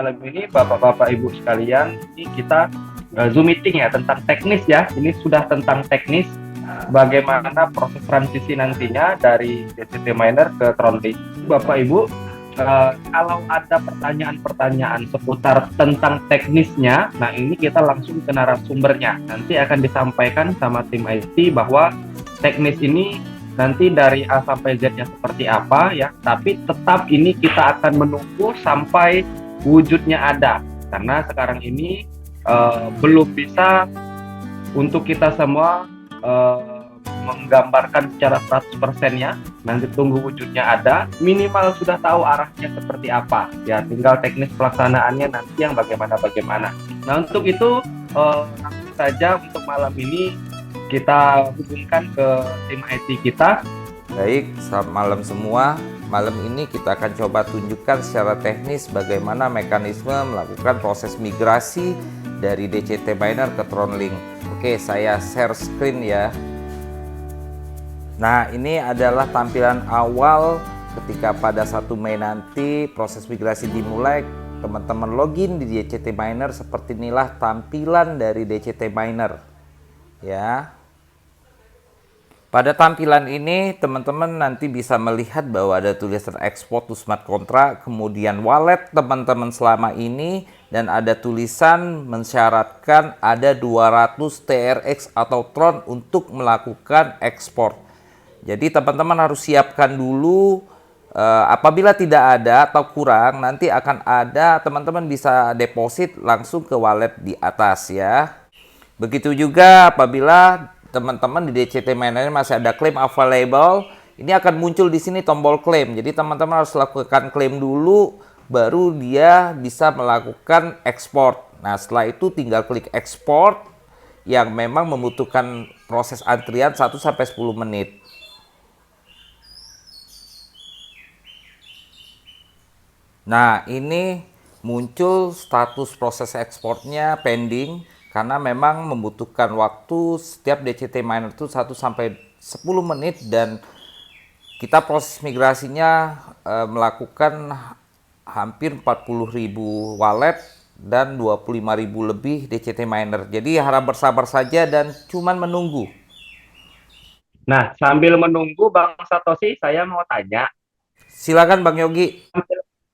malam ini Bapak-Bapak Ibu sekalian, ini kita Zoom meeting ya tentang teknis ya. Ini sudah tentang teknis bagaimana proses transisi nantinya dari DCT miner ke Tronly. Bapak Ibu, kalau ada pertanyaan-pertanyaan seputar tentang teknisnya, nah ini kita langsung ke narasumbernya. Nanti akan disampaikan sama tim IT bahwa teknis ini nanti dari A sampai Z-nya seperti apa ya, tapi tetap ini kita akan menunggu sampai wujudnya ada, karena sekarang ini belum bisa untuk kita semua menggambarkan secara 100%-nya. Nanti tunggu wujudnya ada, minimal sudah tahu arahnya seperti apa ya, tinggal teknis pelaksanaannya nanti yang bagaimana. Nah untuk itu langsung saja untuk malam ini kita hubungkan ke tim IT kita. Baik, selamat malam semua. Malam ini kita akan coba tunjukkan secara teknis bagaimana mekanisme melakukan proses migrasi dari DCT miner ke Tronlink. Oke, saya share screen ya. Nah, ini adalah tampilan awal ketika pada 1 Mei nanti proses migrasi dimulai. Teman-teman login di DCT miner, seperti inilah tampilan dari DCT miner. Ya. Pada tampilan ini teman-teman nanti bisa melihat bahwa ada tulisan export to smart contract, kemudian wallet teman-teman selama ini, dan ada tulisan mensyaratkan ada 200 TRX atau Tron untuk melakukan ekspor. Jadi teman-teman harus siapkan dulu, apabila tidak ada atau kurang nanti akan ada, teman-teman bisa deposit langsung ke wallet di atas ya. Begitu juga apabila teman-teman di DCT miner masih ada claim available, ini akan muncul di sini tombol claim. Jadi teman-teman harus lakukan claim dulu, baru dia bisa melakukan ekspor. Nah setelah itu tinggal klik ekspor, yang memang membutuhkan proses antrian 1-10 menit. Nah ini muncul status proses ekspornya pending, karena memang membutuhkan waktu setiap DCT miner itu 1-10 menit, dan kita proses migrasinya melakukan hampir 40.000 wallet dan 25.000 lebih DCT miner. Jadi harap bersabar saja dan cuman menunggu. Nah sambil menunggu Bang Satoshi, saya mau tanya, Silakan Bang Yogi.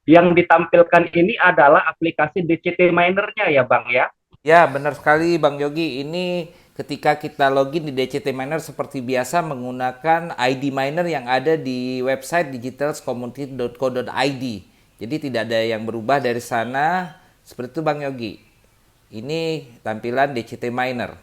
yang ditampilkan ini adalah aplikasi DCT minernya ya Bang ya? Ya, benar sekali Bang Yogi. Ini ketika kita login di DCT Miner seperti biasa menggunakan ID miner yang ada di website digitalscommunity.co.id. Jadi tidak ada yang berubah dari sana. Seperti itu Bang Yogi. Ini tampilan DCT Miner.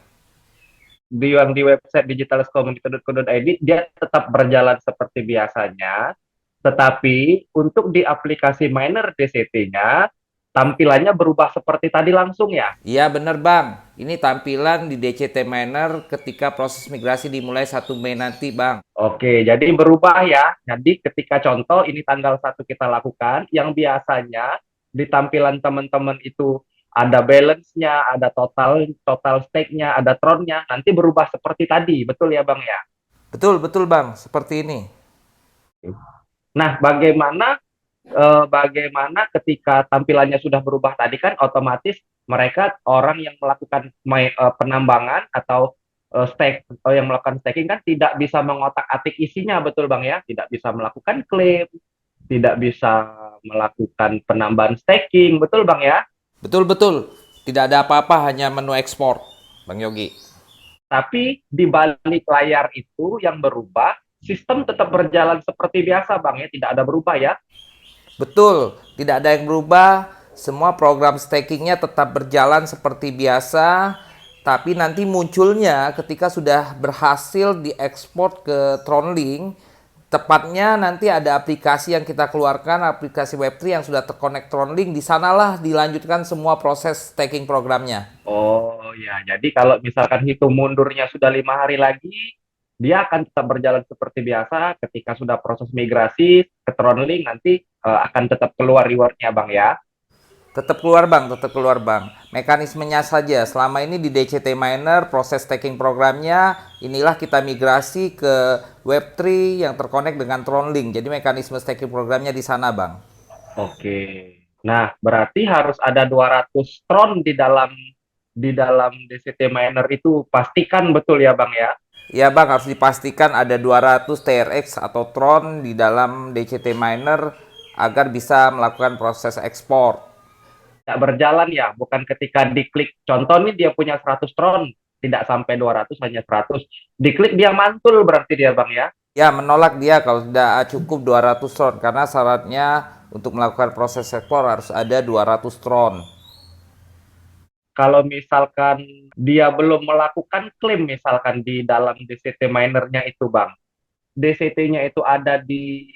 Di website digitalscommunity.co.id dia tetap berjalan seperti biasanya, tetapi untuk di aplikasi miner DCT-nya tampilannya berubah seperti tadi langsung ya. Iya benar Bang. Ini tampilan di DCT Miner ketika proses migrasi dimulai 1 Mei nanti Bang. Oke, jadi berubah ya. Jadi ketika contoh ini tanggal 1 kita lakukan, yang biasanya di tampilan teman-teman itu ada balance-nya, ada total stake-nya, ada tron-nya, nanti berubah seperti tadi, betul ya Bang ya? Betul Bang, seperti ini. Nah, bagaimana ketika tampilannya sudah berubah tadi, kan otomatis mereka orang yang melakukan penambangan atau stake atau yang melakukan staking kan tidak bisa mengotak-atik isinya, betul Bang ya? Tidak bisa melakukan klaim, tidak bisa melakukan penambahan staking, betul Bang ya? Betul. Tidak ada apa-apa, hanya menu ekspor Bang Yogi. Tapi di balik layar itu yang berubah, sistem tetap berjalan seperti biasa Bang ya, tidak ada berubah ya? Betul, tidak ada yang berubah. Semua program stakingnya tetap berjalan seperti biasa. Tapi nanti munculnya ketika sudah berhasil diekspor ke Tronlink, tepatnya nanti ada aplikasi yang kita keluarkan, aplikasi Web3 yang sudah terkonek Tronlink. Di sanalah dilanjutkan semua proses staking programnya. Oh ya, jadi kalau misalkan hitung mundurnya sudah 5 hari lagi, dia akan tetap berjalan seperti biasa. Ketika sudah proses migrasi ke Tronlink, nanti akan tetap keluar rewardnya Bang ya. Tetap keluar Bang. Mekanismenya saja, selama ini di DCT Miner, proses staking programnya, inilah kita migrasi ke Web3 yang terkonek dengan Tronlink. Jadi mekanisme staking programnya di sana Bang. Oke. Nah, berarti harus ada 200 tron di dalam DCT miner itu, pastikan betul ya Bang ya. Ya Bang, harus dipastikan ada 200 TRX atau Tron di dalam DCT Miner agar bisa melakukan proses ekspor. Tidak berjalan ya, bukan ketika diklik. Contoh nih dia punya 100 tron, tidak sampai 200, hanya 100. Diklik dia mantul berarti dia Bang ya. Ya, menolak dia kalau tidak cukup 200 Tron karena syaratnya untuk melakukan proses ekspor harus ada 200 Tron. Kalau misalkan dia belum melakukan klaim misalkan di dalam DCT minernya itu Bang. DCT-nya itu ada di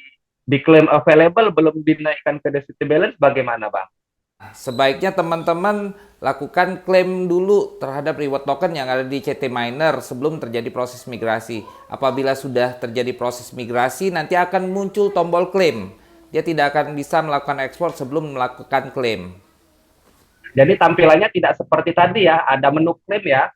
claim available, belum dinaikkan ke DCT balance, bagaimana Bang? Sebaiknya teman-teman lakukan klaim dulu terhadap reward token yang ada di CT Miner sebelum terjadi proses migrasi. Apabila sudah terjadi proses migrasi, nanti akan muncul tombol klaim. Dia tidak akan bisa melakukan ekspor sebelum melakukan klaim. Jadi tampilannya tidak seperti tadi ya, ada menu klaim ya.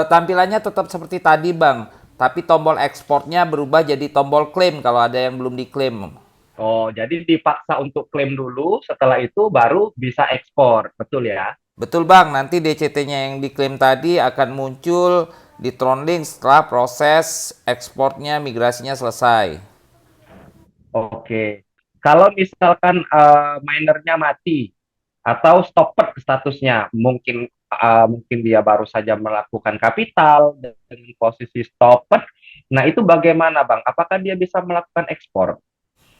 Tampilannya tetap seperti tadi Bang, tapi tombol ekspornya berubah jadi tombol klaim kalau ada yang belum diklaim. Oh, jadi dipaksa untuk klaim dulu, setelah itu baru bisa ekspor, betul ya? Betul Bang, nanti DCT-nya yang diklaim tadi akan muncul di Tronlink setelah proses ekspornya migrasinya selesai. Oke. Kalau misalkan minernya mati atau stopped statusnya, mungkin dia baru saja melakukan kapital dengan posisi stopped. Nah, itu bagaimana, Bang? Apakah dia bisa melakukan ekspor?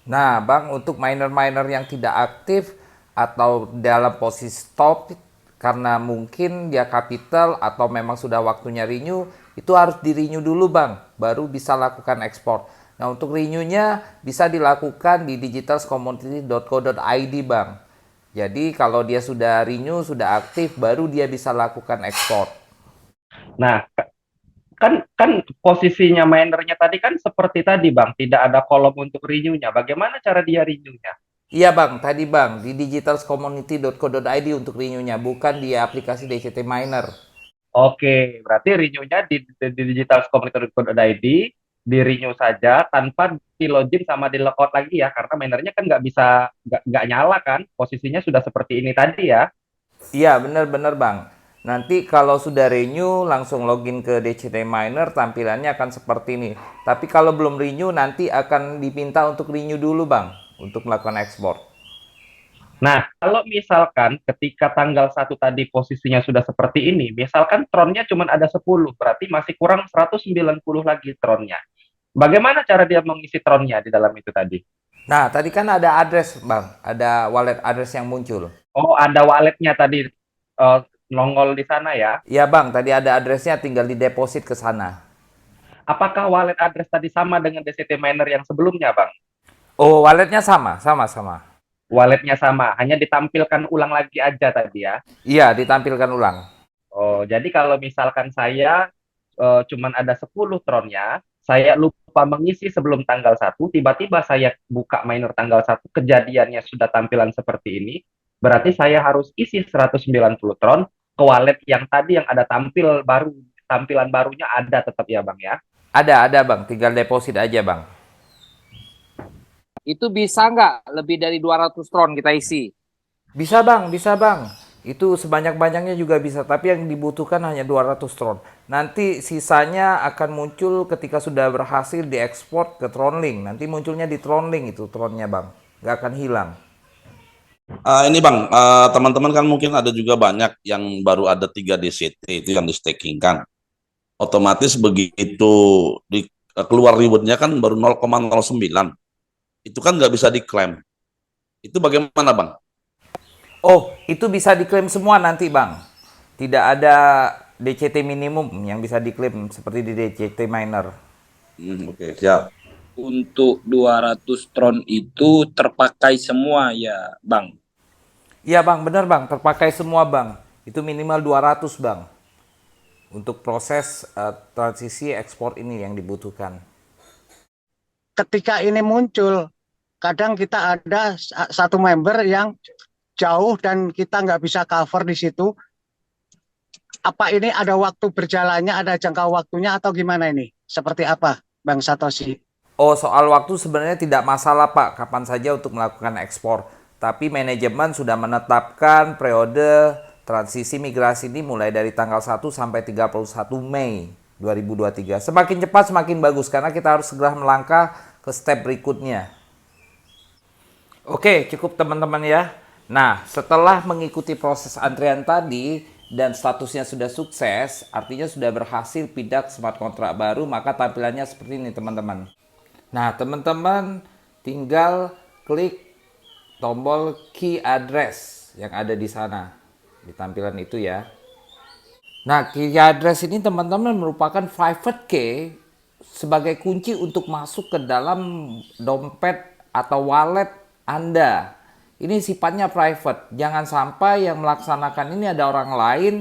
Nah, Bang, untuk miner-miner yang tidak aktif atau dalam posisi stop karena mungkin dia capital atau memang sudah waktunya renew, itu harus di-renew dulu, Bang, baru bisa lakukan ekspor. Nah, untuk renew-nya bisa dilakukan di digitalscommunity.co.id, Bang. Jadi, kalau dia sudah renew, sudah aktif, baru dia bisa lakukan ekspor. Nah, kan kan posisinya minernya tadi kan seperti tadi, Bang, tidak ada kolom untuk renew-nya. Bagaimana cara dia renew-nya? Iya Bang, tadi Bang, di digitalscommunity.co.id untuk renew-nya, bukan di aplikasi DCT Miner. Oke, berarti renew-nya di digitalscommunity.co.id, di renew saja tanpa di login sama di logout lagi ya, karena minernya kan nggak bisa, nggak nyala kan, posisinya sudah seperti ini tadi ya. Iya, benar-benar Bang. Nanti kalau sudah renew, langsung login ke DCT Miner, tampilannya akan seperti ini. Tapi kalau belum renew, nanti akan diminta untuk renew dulu Bang, untuk melakukan ekspor. Nah, kalau misalkan ketika tanggal 1 tadi posisinya sudah seperti ini, misalkan tronnya cuma ada 10, berarti masih kurang 190 lagi tronnya. Bagaimana cara dia mengisi tronnya di dalam itu tadi? Nah, tadi kan ada address Bang, ada wallet address yang muncul. Oh, ada walletnya tadi, eh, nongol di sana ya. Iya Bang, tadi ada addressnya, tinggal di deposit ke sana. Apakah wallet address tadi sama dengan DCT Miner yang sebelumnya, Bang? Oh, walletnya sama, sama. Walletnya sama, hanya ditampilkan ulang lagi aja tadi ya. Iya, ditampilkan ulang. Oh, jadi kalau misalkan saya cuman ada 10 tronnya, saya lupa mengisi sebelum tanggal 1, tiba-tiba saya buka miner tanggal 1, kejadiannya sudah tampilan seperti ini, berarti saya harus isi 190 tron ke wallet yang tadi yang ada tampilan barunya ada tetap ya Bang ya. Ada Bang, tinggal deposit aja Bang. Itu bisa nggak lebih dari 200 tron kita isi? Bisa Bang, bisa Bang. Itu sebanyak-banyaknya juga bisa, tapi yang dibutuhkan hanya 200 tron. Nanti sisanya akan muncul ketika sudah berhasil diekspor ke Tronlink. Nanti munculnya di Tronlink itu tronnya Bang, nggak akan hilang. Ini Bang, teman-teman kan mungkin ada juga banyak yang baru ada 3 DCT itu yang di staking kan. Otomatis begitu keluar rewardnya kan baru 0,09. Itu kan nggak bisa diklaim. Itu bagaimana Bang? Oh, itu bisa diklaim semua nanti Bang. Tidak ada DCT minimum yang bisa diklaim seperti di DCT Miner. Oke, siap. Untuk 200 tron itu terpakai semua ya, Bang. Iya Bang, benar Bang, terpakai semua Bang. Itu minimal 200 Bang. Untuk proses transisi ekspor ini yang dibutuhkan. Ketika ini muncul, kadang kita ada satu member yang jauh dan kita nggak bisa cover di situ. Apa ini ada waktu berjalannya, ada jangka waktunya atau gimana ini? Seperti apa, Bang Satoshi? Oh, soal waktu sebenarnya tidak masalah Pak, kapan saja untuk melakukan ekspor. tapi manajemen sudah menetapkan periode transisi migrasi ini mulai dari tanggal 1 sampai 31 Mei 2023. Semakin cepat semakin bagus karena kita harus segera melangkah ke step berikutnya. Oke, cukup teman-teman ya. Nah, setelah mengikuti proses antrian tadi dan statusnya sudah sukses, artinya sudah berhasil pindah ke smart kontrak baru, maka tampilannya seperti ini teman-teman. Nah, teman-teman tinggal klik tombol key address yang ada di sana, di tampilan itu ya. Nah, key address ini teman-teman merupakan private key sebagai kunci untuk masuk ke dalam dompet atau wallet Anda. Ini sifatnya private. Jangan sampai yang melaksanakan ini ada orang lain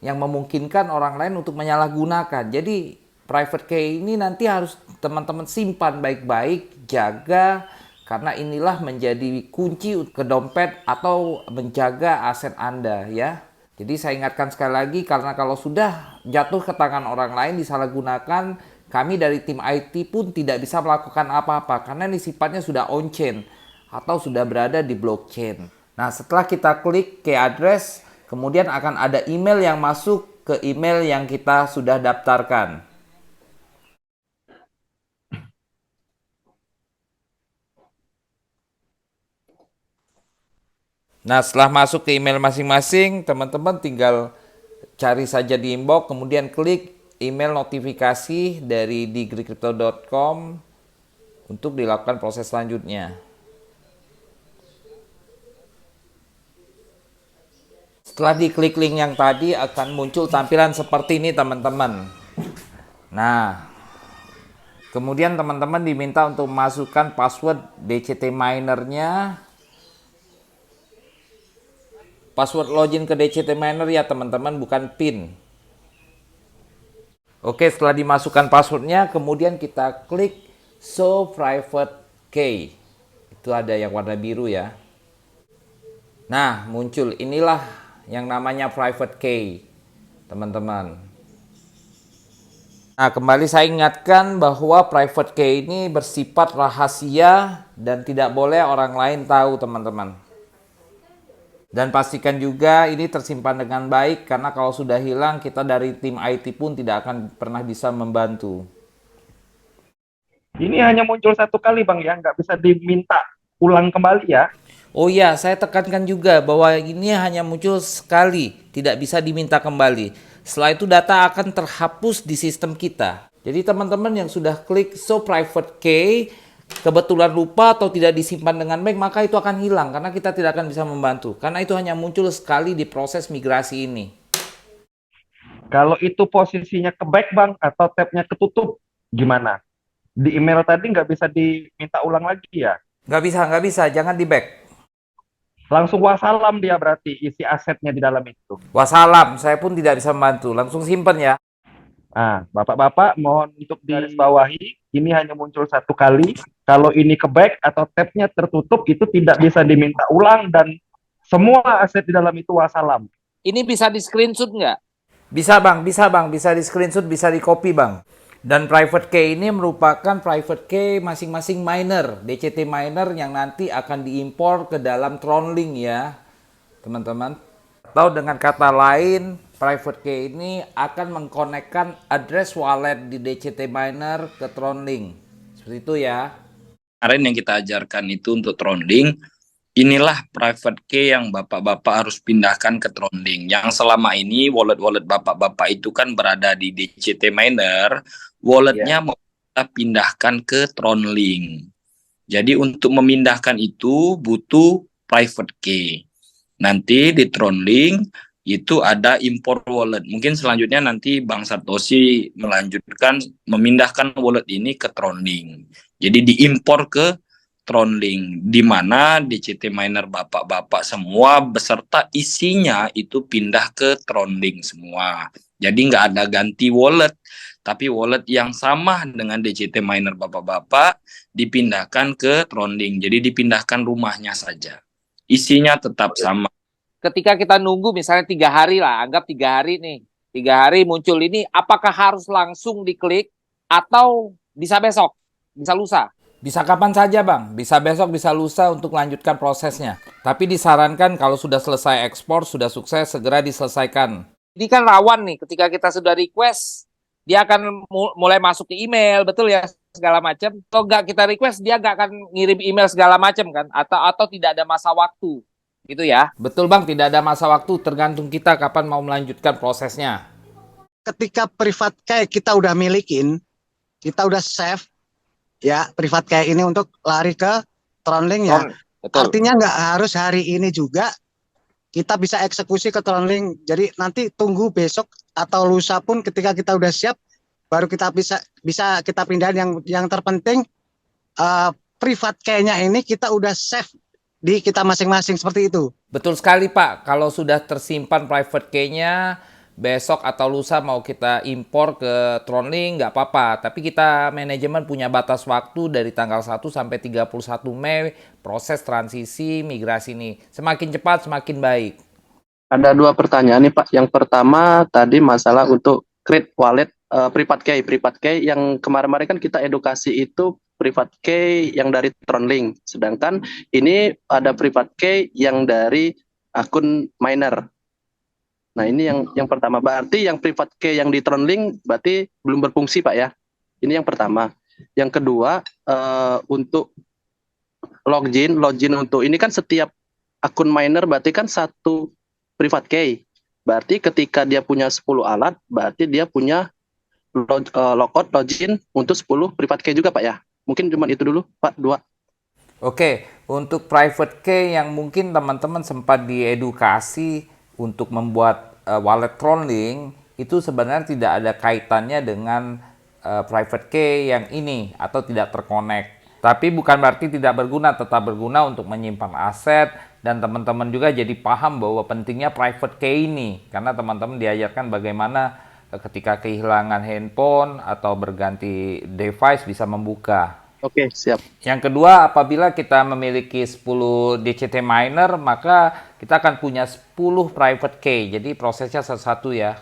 yang memungkinkan orang lain untuk menyalahgunakan. Jadi private key ini nanti harus teman-teman simpan baik-baik, jaga, karena inilah menjadi kunci ke dompet atau menjaga aset Anda ya. Jadi saya ingatkan sekali lagi, karena kalau sudah jatuh ke tangan orang lain disalahgunakan, kami dari tim IT pun tidak bisa melakukan apa-apa karena ini sifatnya sudah on-chain atau sudah berada di blockchain. Nah, setelah kita klik key address, kemudian akan ada email yang masuk ke email yang kita sudah daftarkan. Nah, setelah masuk ke email masing-masing, teman-teman tinggal cari saja di inbox, kemudian klik email notifikasi dari digrecrypto.com untuk dilakukan proses selanjutnya. Setelah diklik link yang tadi akan muncul tampilan seperti ini teman-teman. Nah, kemudian teman-teman diminta untuk memasukkan password DCT Miner-nya. Password login ke DCT Miner ya teman-teman, bukan PIN. Oke, setelah dimasukkan passwordnya, kemudian kita klik Show Private Key. Itu ada yang warna biru ya. Nah, muncul inilah yang namanya private key, teman-teman. Nah, kembali saya ingatkan bahwa private key ini bersifat rahasia dan tidak boleh orang lain tahu, teman-teman. Dan pastikan juga ini tersimpan dengan baik, karena kalau sudah hilang, kita dari tim IT pun tidak akan pernah bisa membantu. Ini hanya muncul satu kali Bang ya, nggak bisa diminta ulang kembali ya. Oh iya, saya tekankan juga bahwa ini hanya muncul sekali, tidak bisa diminta kembali. Setelah itu data akan terhapus di sistem kita. Jadi teman-teman yang sudah klik Show Private Key, kebetulan lupa atau tidak disimpan dengan baik, maka itu akan hilang karena kita tidak akan bisa membantu. Karena itu hanya muncul sekali di proses migrasi ini. Kalau itu posisinya ke back Bang atau tabnya ketutup, gimana? Di email tadi nggak bisa diminta ulang lagi ya? Nggak bisa, jangan di back. Langsung wassalam dia berarti isi asetnya di dalam itu. Wassalam, saya pun tidak bisa membantu. Langsung simpen ya. Nah, Bapak-Bapak mohon untuk digarisbawahi, ini hanya muncul satu kali. Kalau ini ke back atau tabnya tertutup, itu tidak bisa diminta ulang dan semua aset di dalam itu wassalam. Ini bisa di screenshot nggak? Bisa bang, bisa di screenshot, bisa di copy bang. Dan private key ini merupakan private key masing-masing miner, DCT miner yang nanti akan diimpor ke dalam Tronlink ya, teman-teman. Atau dengan kata lain, private key ini akan mengkonekkan address wallet di DCT miner ke Tronlink. Seperti itu ya. Kemarin yang kita ajarkan itu untuk Tronlink, inilah private key yang bapak-bapak harus pindahkan ke Tronlink. Yang selama ini wallet-wallet bapak-bapak itu kan berada di DCT miner, walletnya mau kita pindahkan ke Tronlink. Jadi untuk memindahkan itu butuh private key. Nanti di Tronlink itu ada import wallet. Mungkin selanjutnya nanti Bang Satoshi melanjutkan memindahkan wallet ini ke Tronlink. Jadi diimpor ke Tronlink, di mana DCT miner bapak-bapak semua beserta isinya itu pindah ke Tronlink semua. Jadi nggak ada ganti wallet, tapi wallet yang sama dengan DCT miner bapak-bapak dipindahkan ke Tronlink. Jadi dipindahkan rumahnya saja. Isinya tetap sama. Ketika kita nunggu misalnya 3 hari lah, anggap 3 hari nih. 3 hari muncul ini, apakah harus langsung diklik atau bisa besok, bisa lusa? Bisa kapan saja Bang, bisa besok, bisa lusa untuk melanjutkan prosesnya. Tapi disarankan kalau sudah selesai ekspor, sudah sukses, segera diselesaikan. Ini kan rawan nih, ketika kita sudah request, dia akan mulai masuk ke email, betul ya, segala macam. Kalau nggak kita request, dia nggak akan ngirim email segala macam kan, atau tidak ada masa waktu, gitu ya. Betul Bang, tidak ada masa waktu, tergantung kita kapan mau melanjutkan prosesnya. Ketika private key kita udah milikin, kita udah save ya private key ini untuk lari ke Tronlink ya. Betul. Artinya nggak harus hari ini juga kita bisa eksekusi ke Tronlink. Jadi nanti tunggu besok atau lusa pun ketika kita udah siap, baru kita bisa kita pindahin. Yang terpenting private key-nya ini kita udah save di kita masing-masing seperti itu. Betul sekali Pak, kalau sudah tersimpan private key-nya, besok atau lusa mau kita impor ke Tronlink nggak apa-apa. Tapi kita manajemen punya batas waktu dari tanggal 1 sampai 31 Mei proses transisi migrasi ini. Semakin cepat semakin baik. Ada dua pertanyaan nih Pak. Yang pertama tadi masalah untuk create wallet private key. Private key yang kemarin-kemarin kan kita edukasi itu private key yang dari Tronlink. Sedangkan ini ada private key yang dari akun miner. Nah, ini yang pertama. Berarti yang private key yang di Tronlink berarti belum berfungsi, Pak ya. Ini yang pertama. Yang kedua, untuk login untuk ini kan setiap akun miner berarti kan satu private key. Berarti ketika dia punya 10 alat, berarti dia punya logout login untuk 10 private key juga, Pak ya. Mungkin cuma itu dulu, Pak, 2. Oke, untuk private key yang mungkin teman-teman sempat diedukasi untuk membuat wallet Tronlink, itu sebenarnya tidak ada kaitannya dengan private key yang ini atau tidak terkonek. Tapi bukan berarti tidak berguna, tetap berguna untuk menyimpan aset, dan teman-teman juga jadi paham bahwa pentingnya private key ini, karena teman-teman diajarkan bagaimana ketika kehilangan handphone atau berganti device bisa membuka. Oke, siap. Yang kedua, apabila kita memiliki 10 DCT miner, maka kita akan punya 10 private key. Jadi prosesnya satu-satu ya.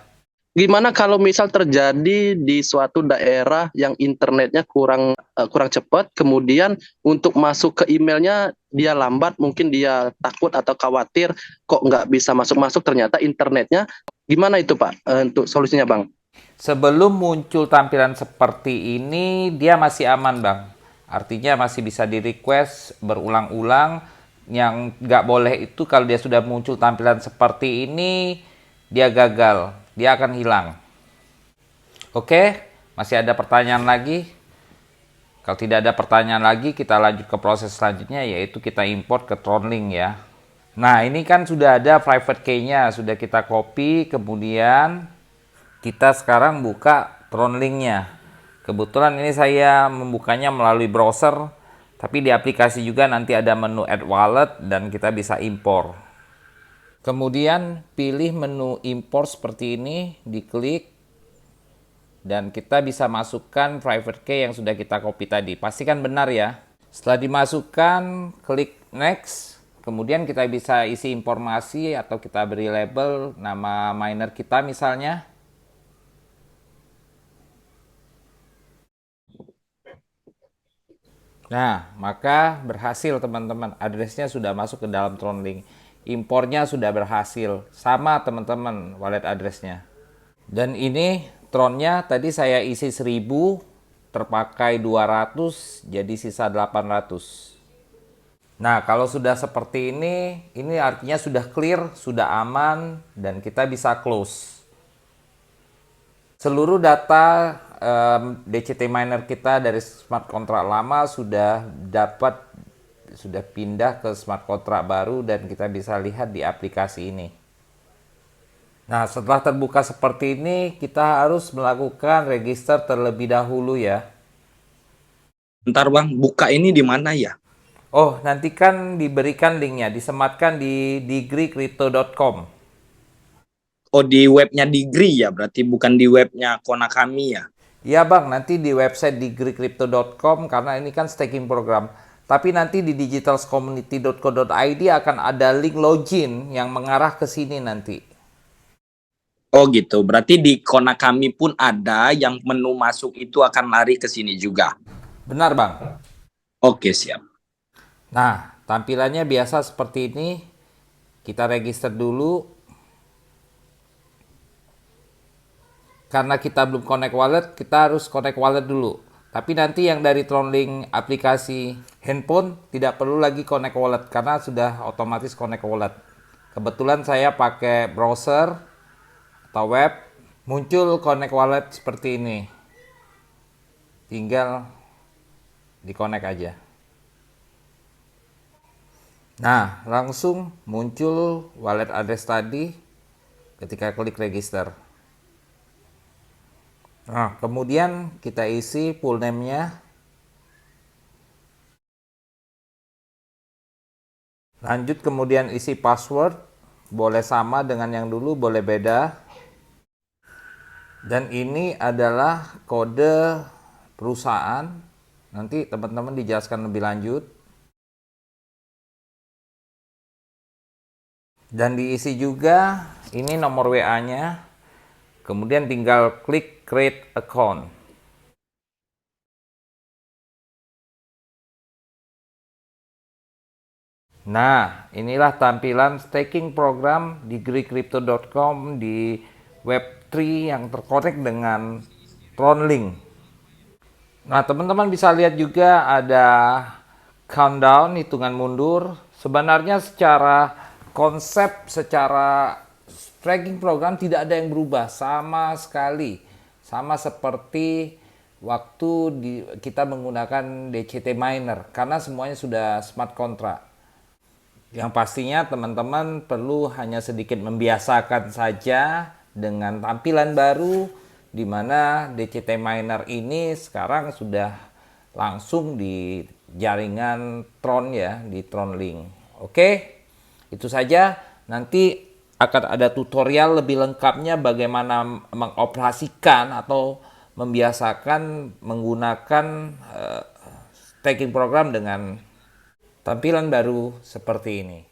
Gimana kalau misal terjadi di suatu daerah yang internetnya kurang cepat, kemudian untuk masuk ke emailnya dia lambat, mungkin dia takut atau khawatir kok nggak bisa masuk-masuk, ternyata internetnya. Gimana itu Pak untuk solusinya Bang? Sebelum muncul tampilan seperti ini, dia masih aman Bang. Artinya masih bisa di-request berulang-ulang. Yang nggak boleh itu kalau dia sudah muncul tampilan seperti ini, dia gagal. Dia akan hilang. Oke, masih ada pertanyaan lagi? Kalau tidak ada pertanyaan lagi, kita lanjut ke proses selanjutnya, yaitu kita import ke Tronlink ya. Nah, ini kan sudah ada private key-nya, sudah kita copy, kemudian kita sekarang buka Tronlink-nya. Kebetulan ini saya membukanya melalui browser, tapi di aplikasi juga nanti ada menu add wallet dan kita bisa impor. Kemudian pilih menu impor seperti ini, diklik, dan kita bisa masukkan private key yang sudah kita copy tadi. Pastikan benar ya. Setelah dimasukkan, klik next. Kemudian kita bisa isi informasi atau kita beri label nama miner kita misalnya. Nah, maka berhasil teman-teman. Addressnya sudah masuk ke dalam Tronlink. Impornya sudah berhasil. Sama teman-teman wallet addressnya. Dan ini Tronnya tadi saya isi 1000, terpakai 200, jadi sisa 800. Nah, kalau sudah seperti ini artinya sudah clear, sudah aman, dan kita bisa close. Seluruh data DCT miner kita dari smart contract lama sudah pindah ke smart contract baru dan kita bisa lihat di aplikasi ini. Nah, setelah terbuka seperti ini, kita harus melakukan register terlebih dahulu ya. Bentar Bang, buka ini di mana ya? Oh, nanti kan diberikan linknya, disematkan di digri-crypto.com. Oh, di webnya Digri ya, berarti bukan di webnya Konakami ya? Iya Bang, nanti di website digri-crypto.com karena ini kan staking program. Tapi nanti di digitalscommunity.co.id akan ada link login yang mengarah ke sini nanti. Oh gitu, berarti di Konakami pun ada yang menu masuk itu akan lari ke sini juga. Benar Bang. Oke, siap. Nah, tampilannya biasa seperti ini. Kita register dulu. Karena kita belum connect wallet, kita harus connect wallet dulu. Tapi nanti yang dari TronLink aplikasi handphone tidak perlu lagi connect wallet karena sudah otomatis connect wallet. Kebetulan saya pakai browser atau web, muncul connect wallet seperti ini. Tinggal di connect aja. Nah, langsung muncul wallet address tadi ketika klik register. Nah, kemudian kita isi full name-nya. Lanjut kemudian isi password. Boleh sama dengan yang dulu, boleh beda. Dan ini adalah kode perusahaan. Nanti teman-teman dijelaskan lebih lanjut. Dan diisi juga ini nomor WA-nya. Kemudian tinggal klik create account. Nah, inilah tampilan staking program di greycrypto.com di Web3 yang terkonek dengan TronLink. Nah, teman-teman bisa lihat juga ada countdown, hitungan mundur. Sebenarnya secara konsep, secara staking program tidak ada yang berubah sama sekali. Sama seperti waktu kita menggunakan DCT miner karena semuanya sudah smart contract. Yang pastinya teman-teman perlu hanya sedikit membiasakan saja dengan tampilan baru di mana DCT miner ini sekarang sudah langsung di jaringan Tron ya, di TronLink. Oke, itu saja. Nanti akan ada tutorial lebih lengkapnya bagaimana mengoperasikan atau membiasakan menggunakan staking program dengan tampilan baru seperti ini.